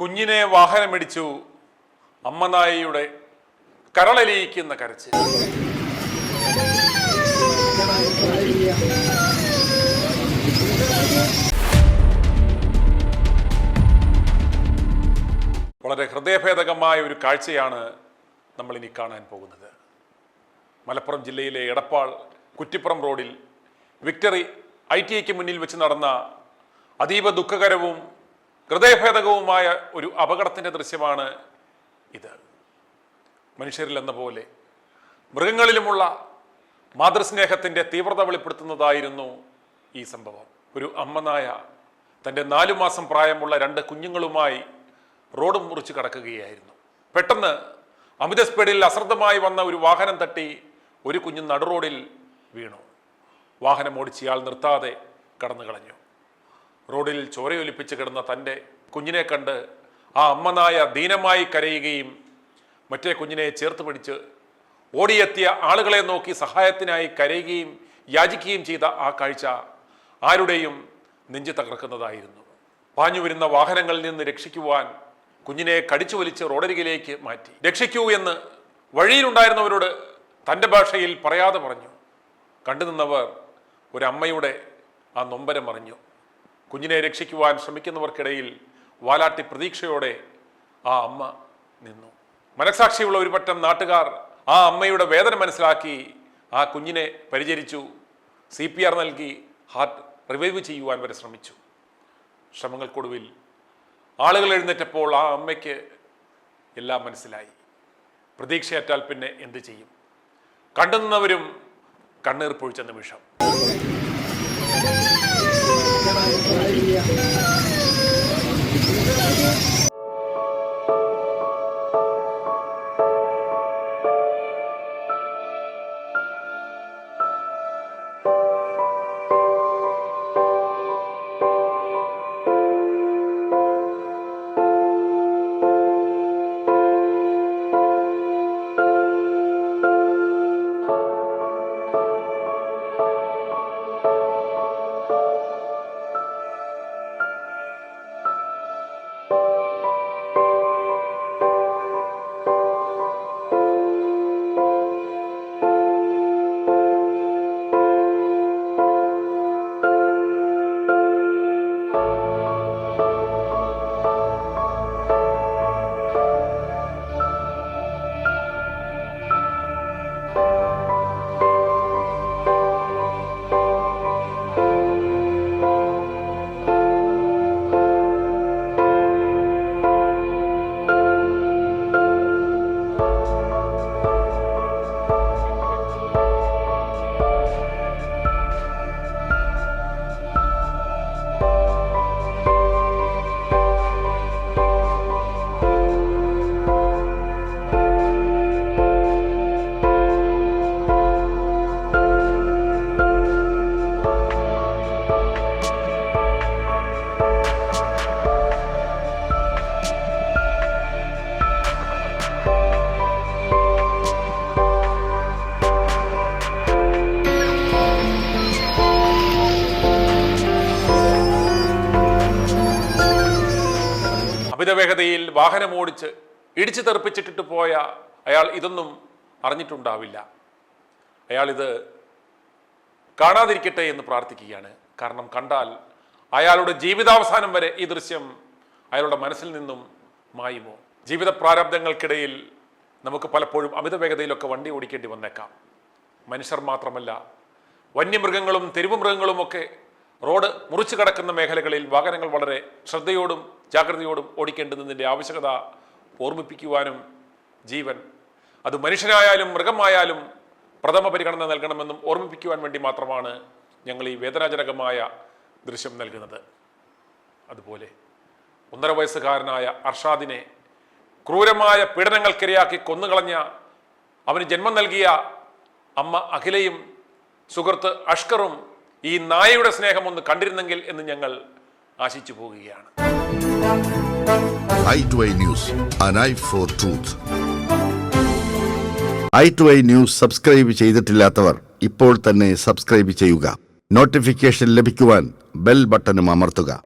കുഞ്ഞിനെ വാഹനമിടിച്ചു അമ്മനായയുടെ കരളലിയിക്കുന്ന കരച്ചിൽ. വളരെ ഹൃദയഭേദകമായ ഒരു കാഴ്ചയാണ് നമ്മൾ ഇനി കാണാൻ പോകുന്നത്. മലപ്പുറം ജില്ലയിലെ എടപ്പാൾ കുറ്റിപ്പുറം റോഡിൽ വിക്ടറി ITIക്ക് മുന്നിൽ വെച്ച് നടന്ന അതീവ ദുഃഖകരവും ഹൃദയഭേദകവുമായ ഒരു അപകടത്തിൻ്റെ ദൃശ്യമാണ് ഇത്. മനുഷ്യരിലെന്ന പോലെ മൃഗങ്ങളിലുമുള്ള മാതൃസ്നേഹത്തിൻ്റെ തീവ്രത വെളിപ്പെടുത്തുന്നതായിരുന്നു ഈ സംഭവം. ഒരു അമ്മനായ തൻ്റെ 4 മാസം പ്രായമുള്ള 2 കുഞ്ഞുങ്ങളുമായി റോഡ് മുറിച്ച് കടക്കുകയായിരുന്നു. പെട്ടെന്ന് അമിത സ്പീഡിൽ അശ്രദ്ധമായി വന്ന ഒരു വാഹനം തട്ടി ഒരു കുഞ്ഞ് നടുറോഡിൽ വീണു. വാഹനം ഓടിച്ചയാൾ നിർത്താതെ കടന്നു കളഞ്ഞു. റോഡിൽ ചോരയൊലിപ്പിച്ച് കിടന്ന തൻ്റെ കുഞ്ഞിനെ കണ്ട് ആ അമ്മനായ ദീനമായി കരയുകയും മറ്റേ കുഞ്ഞിനെ ചേർത്ത് പിടിച്ച് ഓടിയെത്തിയ ആളുകളെ നോക്കി സഹായത്തിനായി കരയുകയും യാചിക്കുകയും ചെയ്ത ആ കാഴ്ച ആരുടെയും നെഞ്ചു തകർക്കുന്നതായിരുന്നു. പാഞ്ഞു വരുന്ന വാഹനങ്ങളിൽ നിന്ന് രക്ഷിക്കുവാൻ കുഞ്ഞിനെ കടിച്ചു വലിച്ച് റോഡരികിലേക്ക് മാറ്റി. രക്ഷിക്കൂ എന്ന് വഴിയിലുണ്ടായിരുന്നവരോട് തൻ്റെ ഭാഷയിൽ പറയാതെ പറഞ്ഞു. കണ്ടുനിന്നവർ ഒരമ്മയുടെ ആ നൊമ്പരം അറിഞ്ഞു. കുഞ്ഞിനെ രക്ഷിക്കുവാൻ ശ്രമിക്കുന്നവർക്കിടയിൽ വാലാട്ടി പ്രതീക്ഷയോടെ ആ അമ്മ നിന്നു. മനസാക്ഷിയുള്ള ഒരു പറ്റം നാട്ടുകാർ ആ അമ്മയുടെ വേദന മനസ്സിലാക്കി ആ കുഞ്ഞിനെ പരിചരിച്ചു. CPR നൽകി ഹാർട്ട് റിവൈവ് ചെയ്യുവാൻ വരെ ശ്രമിച്ചു. ശ്രമങ്ങൾക്കൊടുവിൽ ആളുകൾ എഴുന്നേറ്റപ്പോൾ ആ അമ്മയ്ക്ക് എല്ലാം മനസ്സിലായി. പ്രതീക്ഷയറ്റാൽ പിന്നെ എന്ത് ചെയ്യും? കണ്ടുനിന്നവരും കണ്ണീർ പൊഴിച്ച നിമിഷം. അമിതവേഗതയിൽ വാഹനമോടിച്ച് ഇടിച്ചു തെറിപ്പിച്ചിട്ടിട്ട് പോയ അയാൾ ഇതൊന്നും അറിഞ്ഞിട്ടുണ്ടാവില്ല. അയാൾ ഇത് കാണാതിരിക്കട്ടെ എന്ന് പ്രാർത്ഥിക്കുകയാണ്. കാരണം കണ്ടാൽ അയാളുടെ ജീവിതാവസാനം വരെ ഈ ദൃശ്യം അയാളുടെ മനസ്സിൽ നിന്നും മായുമോ? ജീവിത പ്രാരബ്ധങ്ങൾക്കിടയിൽ നമുക്ക് പലപ്പോഴും അമിതവേഗതയിലൊക്കെ വണ്ടി ഓടിക്കേണ്ടി വന്നേക്കാം. മനുഷ്യർ മാത്രമല്ല, വന്യമൃഗങ്ങളും തെരുവ് മൃഗങ്ങളുമൊക്കെ റോഡ് മുറിച്ചു കടക്കുന്ന മേഖലകളിൽ വാഹനങ്ങൾ വളരെ ശ്രദ്ധയോടും ജാഗ്രതയോടും ഓടിക്കേണ്ടതിൻ്റെ ആവശ്യകത ഓർമ്മിപ്പിക്കുവാനും ജീവൻ, അത് മനുഷ്യനായാലും മൃഗമായാലും പ്രഥമ പരിഗണന നൽകണമെന്നും ഓർമ്മിപ്പിക്കുവാൻ വേണ്ടി മാത്രമാണ് ഞങ്ങൾ ഈ വേദനാജനകമായ ദൃശ്യം നൽകുന്നത്. അതുപോലെ 1.5 വയസ്സുകാരനായ അർഷാദിനെ ക്രൂരമായ പീഡനങ്ങൾക്കിരയാക്കി കൊന്നുകളഞ്ഞ, അവന് ജന്മം നൽകിയ അമ്മ അഖിലയും സുഹൃത്ത് അഷ്കറും ഈ നായയുടെ സ്നേഹം ഒന്ന് കണ്ടിരുന്നെങ്കിൽ എന്ന് ഞങ്ങൾ ആശിച്ചു പോവുകയാണ്. i2i News, an eye for truth. i2i News subscribe ചെയ്തിട്ടില്ലാത്തവർ ഇപ്പോൾ തന്നെ സബ്സ്ക്രൈബ് ചെയ്യുക. നോട്ടിഫിക്കേഷൻ ലഭിക്കുവാൻ ബെൽ ബട്ടണും അമർത്തുക.